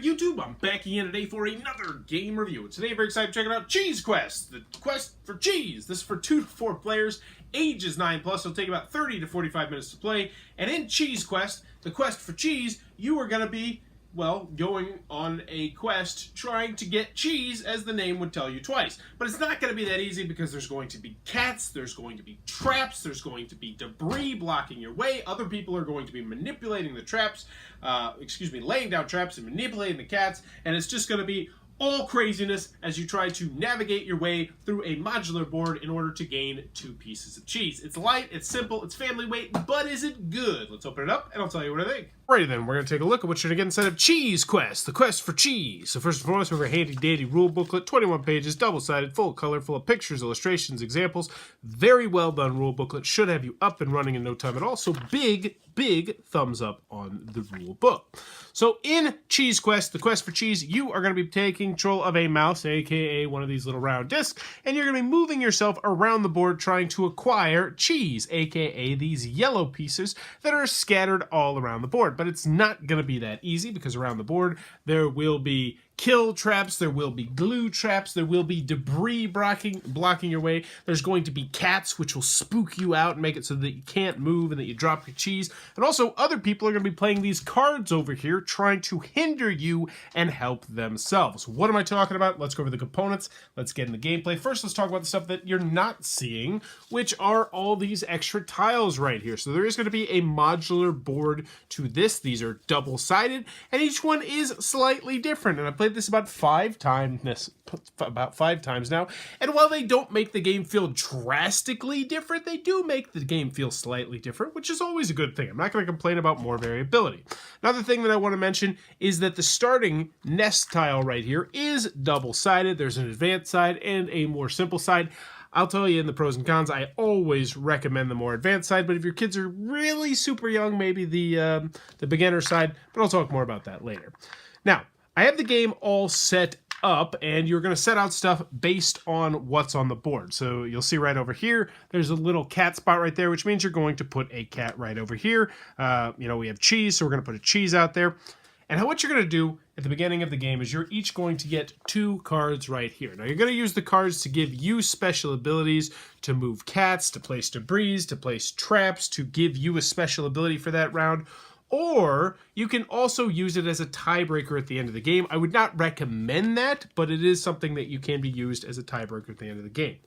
YouTube. I'm back again today for another game review. Today I'm very excited to check out Cheese Quest, the quest for cheese. This is for 2 to 4 players, ages 9+. It'll take about 30 to 45 minutes to play. And in Cheese Quest, the quest for cheese, you are going to be, well, going on a quest trying to get cheese, as the name would tell you twice. But it's not going to be that easy because there's going to be cats, there's going to be traps, there's going to be debris blocking your way. Other people are going to be manipulating the traps, laying down traps and manipulating the cats, and it's just going to be all craziness as you try to navigate your way through a modular board in order to gain 2 pieces of cheese. It's light, it's simple, it's family weight, but is it good? Let's open it up and I'll tell you what I think. Alrighty then, we're going to take a look at what you're going to get inside of Cheese Quest, the quest for cheese. So first and foremost, we have a handy dandy rule booklet, 21 pages, double-sided, full color, full of pictures, illustrations, examples. Very well done rule booklet, should have you up and running in no time at all. So big thumbs up on the rule book. So in Cheese Quest, the quest for cheese, you are going to be taking control of a mouse, aka one of these little round discs, and you're going to be moving yourself around the board trying to acquire cheese, aka these yellow pieces that are scattered all around the board. But it's not going to be that easy because around the board there will be kill traps, there will be glue traps, there will be debris blocking your way. There's going to be cats which will spook you out and make it so that you can't move and that you drop your cheese. And also other people are going to be playing these cards over here trying to hinder you and help themselves. What am I talking about? Let's go over the components. Let's get in the gameplay. First, let's talk about the stuff that you're not seeing, which are all these extra tiles right here. So there is going to be a modular board to this. These are double-sided, and each one is slightly different. And I played this about 5 times now, and while they don't make the game feel drastically different, they do make the game feel slightly different, which is always a good thing. I'm not going to complain about more variability. Another thing that I want to mention is that the starting nest tile right here is double-sided. There's an advanced side and a more simple side. I'll tell you in the pros and cons, I always recommend the more advanced side, but if your kids are really super young, maybe the beginner side, but I'll talk more about that later. Now, I have the game all set up, and you're going to set out stuff based on what's on the board. So you'll see right over here, there's a little cat spot right there, which means you're going to put a cat right over here. We have cheese, so we're going to put a cheese out there. And what you're going to do at the beginning of the game is you're each going to get 2 cards right here. Now, you're going to use the cards to give you special abilities to move cats, to place debris, to place traps, to give you a special ability for that round. Or you can also use it as a tiebreaker at the end of the game. I would not recommend that, but it is something that you can be used as a tiebreaker at the end of the game.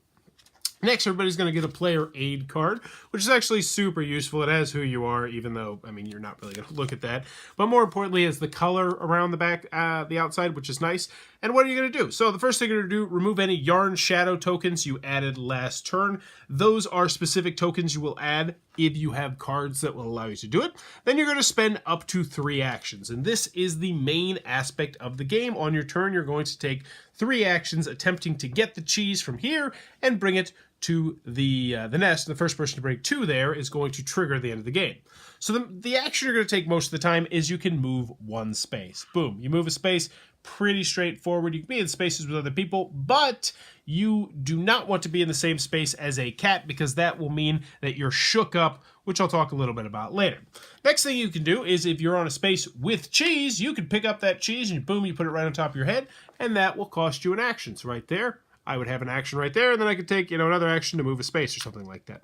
Next, everybody's going to get a player aid card, which is actually super useful. It has who you are, even though, I mean, you're not really going to look at that. But more importantly, is the color around the back, the outside, which is nice. And what are you going to do? So the first thing you're going to do, remove any yarn shadow tokens you added last turn. Those are specific tokens you will add if you have cards that will allow you to do it. Then you're going to spend up to 3 actions. And this is the main aspect of the game. On your turn, you're going to take 3 actions attempting to get the cheese from here and bring it to the nest. The first person to bring 2 there is going to trigger the end of the game. So the action you're going to take most of the time is you can move 1 space. Boom, you move a space. Pretty straightforward. You can be in spaces with other people, but you do not want to be in the same space as a cat because that will mean that you're shook up, which I'll talk a little bit about later. Next thing you can do is if you're on a space with cheese, you can pick up that cheese and boom, you put it right on top of your head, and that will cost you an action. So right there, I would have an action right there, and then I could take, another action to move a space or something like that.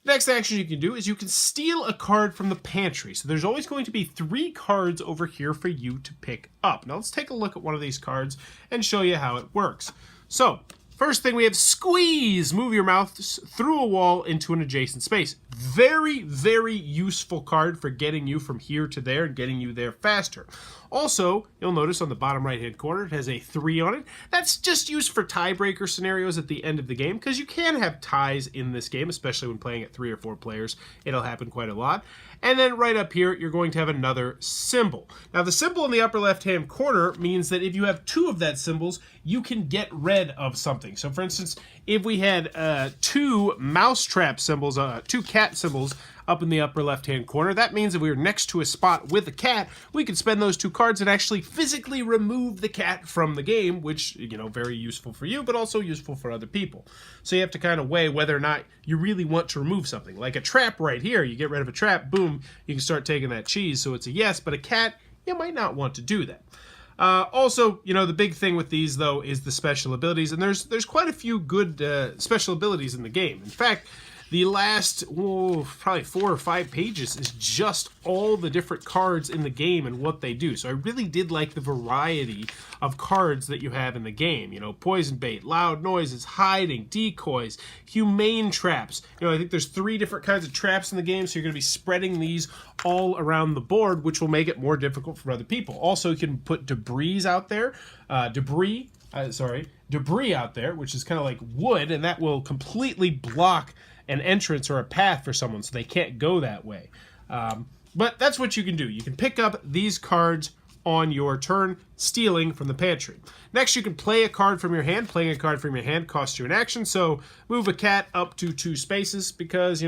Next action you can do is you can steal a card from the pantry. So there's always going to be 3 cards over here for you to pick up. Now let's take a look at one of these cards and show you how it works. So first thing we have squeeze. Move your mouse through a wall into an adjacent space. Very, very useful card for getting you from here to there and getting you there faster. Also, you'll notice on the bottom right-hand corner, it has a 3 on it. That's just used for tiebreaker scenarios at the end of the game, because you can have ties in this game, especially when playing at 3 or 4 players. It'll happen quite a lot. And then right up here, you're going to have another symbol. Now, the symbol in the upper left-hand corner means that if you have 2 of that symbols, you can get rid of something. So, for instance, if we had 2 mousetrap symbols, 2 cat symbols up in the upper left-hand corner, that means if we were next to a spot with a cat, we could spend those 2 cards and actually physically remove the cat from the game, which, very useful for you, but also useful for other people. So you have to kind of weigh whether or not you really want to remove something. Like a trap right here, you get rid of a trap, boom, you can start taking that cheese, so it's a yes, but a cat, you might not want to do that. Also, the big thing with these, though, is the special abilities, and there's quite a few good special abilities in the game. In fact, the last probably 4 or 5 pages is just all the different cards in the game and what they do. So I really did like the variety of cards that you have in the game. Poison bait, loud noises, hiding, decoys, humane traps. I think there's 3 different kinds of traps in the game, so you're going to be spreading these all around the board, which will make it more difficult for other people. Also, you can put debris out there, debris out there, which is kind of like wood, and that will completely block an entrance or a path for someone, so they can't go that way. But that's what you can do. You can pick up these cards on your turn, stealing from the pantry. Next, you can play a card from your hand. Playing a card from your hand costs you an action, so move a cat up to 2 spaces because,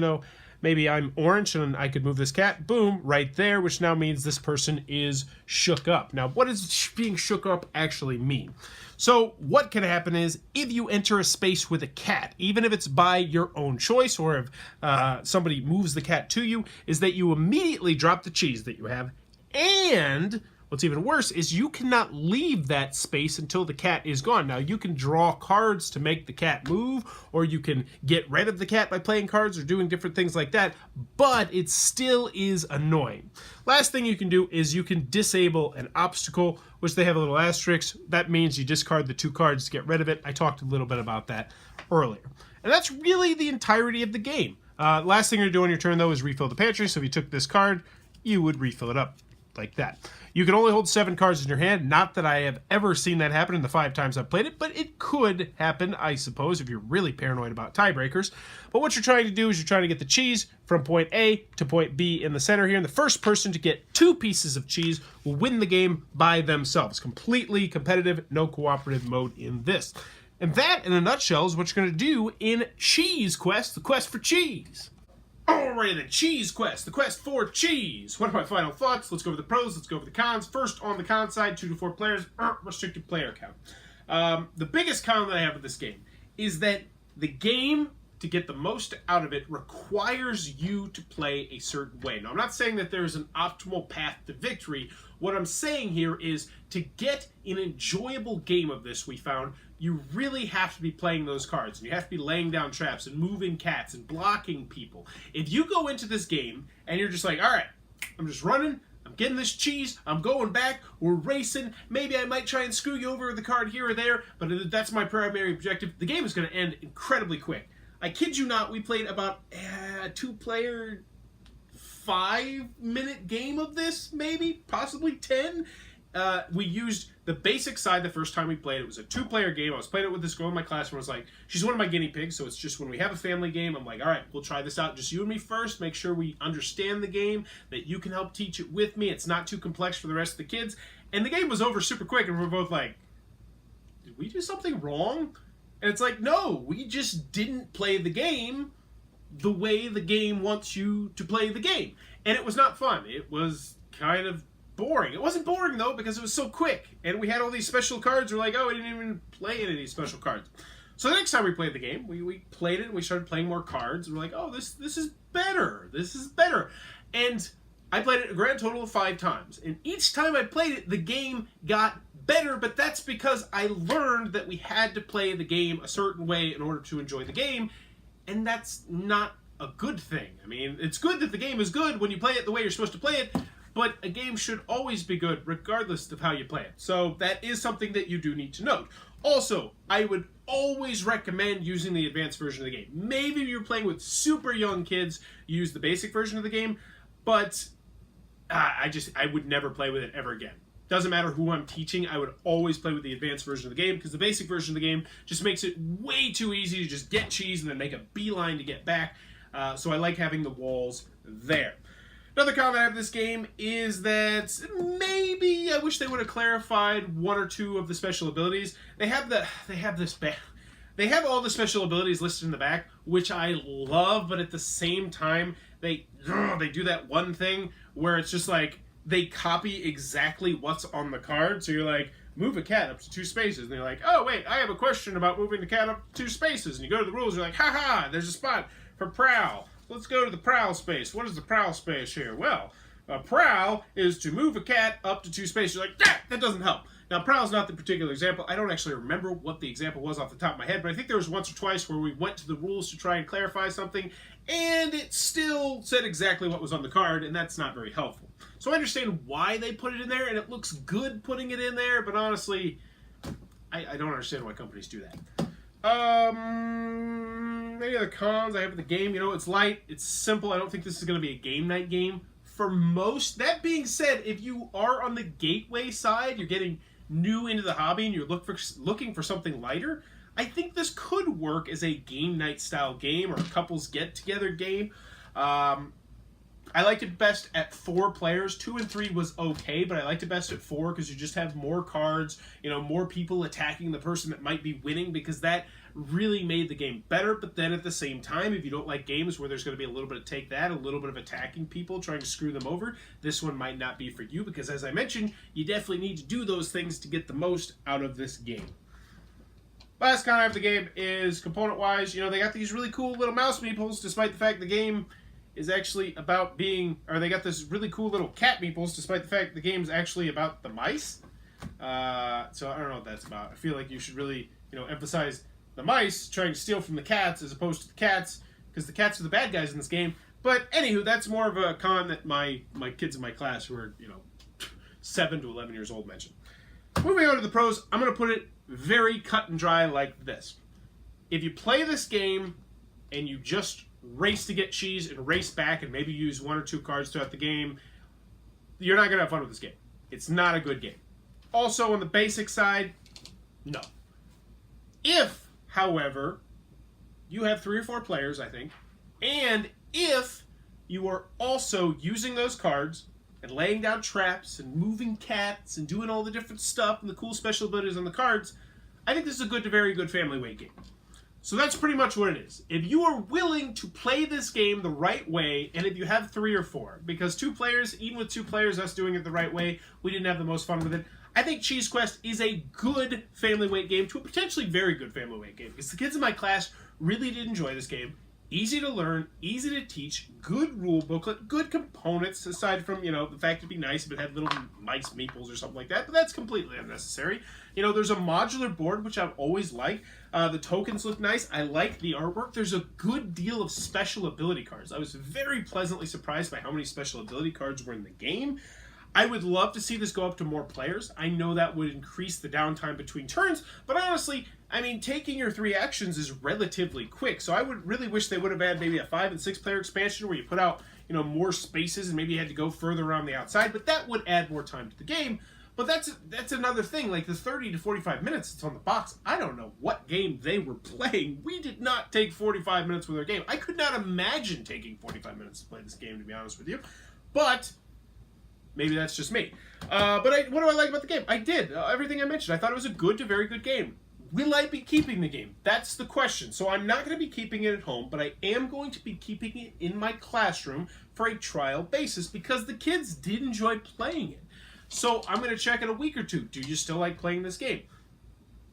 maybe I'm orange and I could move this cat, boom, right there, which now means this person is shook up. Now, what does being shook up actually mean? So what can happen is if you enter a space with a cat, even if it's by your own choice or if somebody moves the cat to you, is that you immediately drop the cheese that you have. And what's even worse is you cannot leave that space until the cat is gone. Now, you can draw cards to make the cat move, or you can get rid of the cat by playing cards or doing different things like that, but it still is annoying. Last thing you can do is you can disable an obstacle, which they have a little asterisk. That means you discard the 2 cards to get rid of it. I talked a little bit about that earlier. And that's really the entirety of the game. Last thing you're doing on your turn, though, is refill the pantry. So if you took this card, you would refill it up like that. You can only hold 7 cards in your hand. Not that I have ever seen that happen in the 5 times I've played it, but it could happen, I suppose, if you're really paranoid about tiebreakers. But what you're trying to do is you're trying to get the cheese from point A to point B in the center here, and the first person to get 2 pieces of cheese will win the game by themselves. Completely competitive, no cooperative mode in this. And that, in a nutshell, is what you're going to do in Cheese Quest, the quest for cheese. Alrighty then, Cheese Quest, the quest for cheese. What are my final thoughts? Let's go over the pros, let's go over the cons. First, on the con side, 2 to 4 players, restricted player count. The biggest con that I have with this game is that the game, to get the most out of it, requires you to play a certain way. Now, I'm not saying that there's an optimal path to victory. What I'm saying here is to get an enjoyable game of this, we found, you really have to be playing those cards. And you have to be laying down traps and moving cats and blocking people. If you go into this game and you're just like, all right, I'm just running, I'm getting this cheese, I'm going back, we're racing, maybe I might try and screw you over with a card here or there, but that's my primary objective, the game is going to end incredibly quick. I kid you not, we played about a 2-player, 5-minute game of this, maybe, possibly 10. We used the basic side the first time we played. It was a 2-player game. I was playing it with this girl in my class who was like, she's one of my guinea pigs, so it's just when we have a family game, I'm like, all right, we'll try this out. Just you and me first. Make sure we understand the game, that you can help teach it with me. It's not too complex for the rest of the kids. And the game was over super quick, and we're both like, did we do something wrong? And it's like, no, we just didn't play the game the way the game wants you to play the game. And it was not fun. It was kind of boring. It wasn't boring, though, because it was so quick. And we had all these special cards. We're like, oh, we didn't even play any of these special cards. So the next time we played the game, we played it and we started playing more cards. And we're like, oh, this is better. This is better. And I played it a grand total of 5 times. And each time I played it, the game got better. But that's because I learned that we had to play the game a certain way in order to enjoy the game. And that's not a good thing. I mean, it's good that the game is good when you play it the way you're supposed to play it. But a game should always be good regardless of how you play it. So that is something that you do need to note. Also, I would always recommend using the advanced version of the game. Maybe if you're playing with super young kids, use the basic version of the game, but I would never play with it ever again. Doesn't matter who I'm teaching, I would always play with the advanced version of the game because the basic version of the game just makes it way too easy to just get cheese and then make a beeline to get back. So I like having the walls there. Another comment I have this game is that maybe I wish they would have clarified 1 or 2 of the special abilities. They have all the special abilities listed in the back, which I love, but at the same time they do that one thing where it's just like they copy exactly what's on the card. So you're like, move a cat up to 2 spaces, and they're like, oh wait, I have a question about moving the cat up 2 spaces, and you go to the rules, you're like, haha, there's a spot for prowl. Let's go to the prowl space. What is the prowl space here? Well, a prowl is to move a cat up to 2 spaces. You're like, that doesn't help. Now, Prowl's not the particular example. I don't actually remember what the example was off the top of my head, but I think there was once or twice where we went to the rules to try and clarify something, and it still said exactly what was on the card, and that's not very helpful. So I understand why they put it in there, and it looks good putting it in there, but honestly, I don't understand why companies do that. Any other cons I have with the game? You know, it's light, it's simple. I don't think this is going to be a game night game for most. That being said, if you are on the gateway side, you're getting new into the hobby and you're looking for something lighter, I think this could work as a game night style game or a couples get together game. I liked it best at 4 players. 2 and 3 was okay, but I liked it best at 4 because you just have more cards, you know, more people attacking the person that might be winning, because that really made the game better. But then at the same time, if you don't like games where there's going to be a little bit of take that, a little bit of attacking people, trying to screw them over, this one might not be for you, because as I mentioned, you definitely need to do those things to get the most out of this game. Last con I have the game is component-wise. You know, they got these really cool little mouse meeples, despite the fact the game is actually about being, or they got this really cool little cat meeples, despite the fact the game's actually about the mice. So I don't know what that's about. I feel like you should really, you know, emphasize the mice trying to steal from the cats as opposed to the cats, because the cats are the bad guys in this game. But anywho, that's more of a con that my kids in my class who are, you know, 7 to 11 years old mentioned. Moving on to the pros, I'm going to put it very cut and dry like this. If you play this game and you just race to get cheese and race back and maybe use 1 or 2 cards throughout the game, you're not going to have fun with this game. It's not a good game. Also, on the basic side, no. If, however, you have 3 or 4 players, I think, and if you are also using those cards and laying down traps and moving cats and doing all the different stuff and the cool special abilities on the cards, I think this is a good to very good family weight game. So that's pretty much what it is. If you are willing to play this game the right way, and if you have 3 or 4, because 2 players, even with 2 players, us doing it the right way, we didn't have the most fun with it. I think Cheese Quest is a good family weight game to a potentially very good family weight game, because the kids in my class really did enjoy this game. Easy to learn, easy to teach, good rule booklet, good components, aside from, you know, the fact it'd be nice if it had little mice meeples or something like that, but that's completely unnecessary. You know, there's a modular board, which I've always liked. The tokens look nice. I like the artwork. There's a good deal of special ability cards. I was very pleasantly surprised by how many special ability cards were in the game. I would love to see this go up to more players. I know that would increase the downtime between turns, but honestly, I mean, taking your 3 actions is relatively quick, so I would really wish they would have had maybe a 5 and 6 player expansion where you put out, you know, more spaces and maybe you had to go further around the outside, but that would add more time to the game. But that's another thing, like the 30 to 45 minutes that's on the box, I don't know what game they were playing. We did not take 45 minutes with our game. I could not imagine taking 45 minutes to play this game, to be honest with you, but maybe that's just me. What do I like about the game? I did. Everything I mentioned. I thought it was a good to very good game. Will I be keeping the game? That's the question. So I'm not going to be keeping it at home, but I am going to be keeping it in my classroom for a trial basis because the kids did enjoy playing it. So I'm going to check in a week or 2. Do you still like playing this game?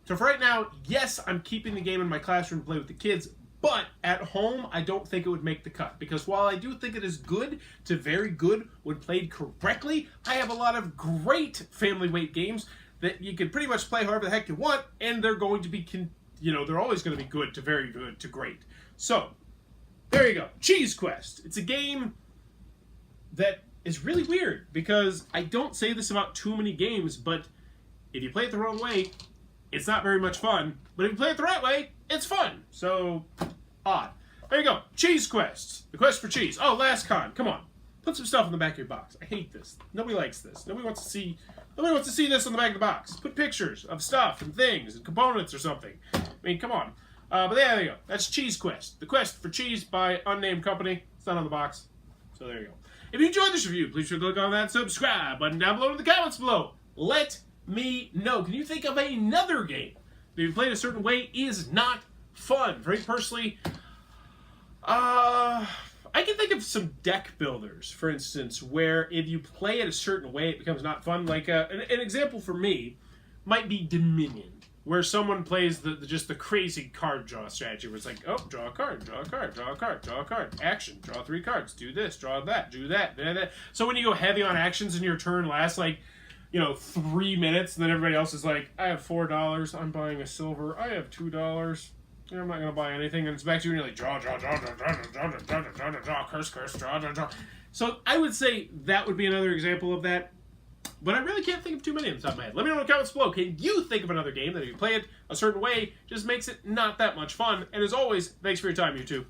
So for right now, yes, I'm keeping the game in my classroom to play with the kids, but at home, I don't think it would make the cut. Because while I do think it is good to very good when played correctly, I have a lot of great family weight games that you can pretty much play however the heck you want, and they're going to be, they're always going to be good to very good to great. So, there you go. Cheese Quest. It's a game that is really weird, because I don't say this about too many games, but if you play it the wrong way, it's not very much fun. But if you play it the right way, it's fun. So, odd. There you go. Cheese Quest. The quest for cheese. Oh, last con. Come on. Put some stuff in the back of your box. I hate this. Nobody likes this. Nobody wants to see this on the back of the box. Put pictures of stuff and things and components or something. I mean, come on. But there you go. That's Cheese Quest. The quest for cheese by unnamed company. It's not on the box. So there you go. If you enjoyed this review, please click on that subscribe button down below in the comments below. Let me know. Can you think of another game that you played a certain way is not fun? Very personally, I can think of some deck builders, for instance, where if you play it a certain way, it becomes not fun. Like an example for me might be Dominion, where someone plays just the crazy card draw strategy, where it's like, oh, draw a card, draw a card, draw a card, draw a card, action, draw 3 cards, do this, draw that, do that, that. So when you go heavy on actions and your turn lasts like 3 minutes, and then everybody else is like, I have $4, I'm buying a silver, I have $2, I'm not going to buy anything, and it's back to you, and you're like, draw, curse, draw. So I would say that would be another example of that, but I really can't think of too many on the top of my head. Let me know in the comments below. Can you think of another game that if you play it a certain way, just makes it not that much fun? And as always, thanks for your time, YouTube.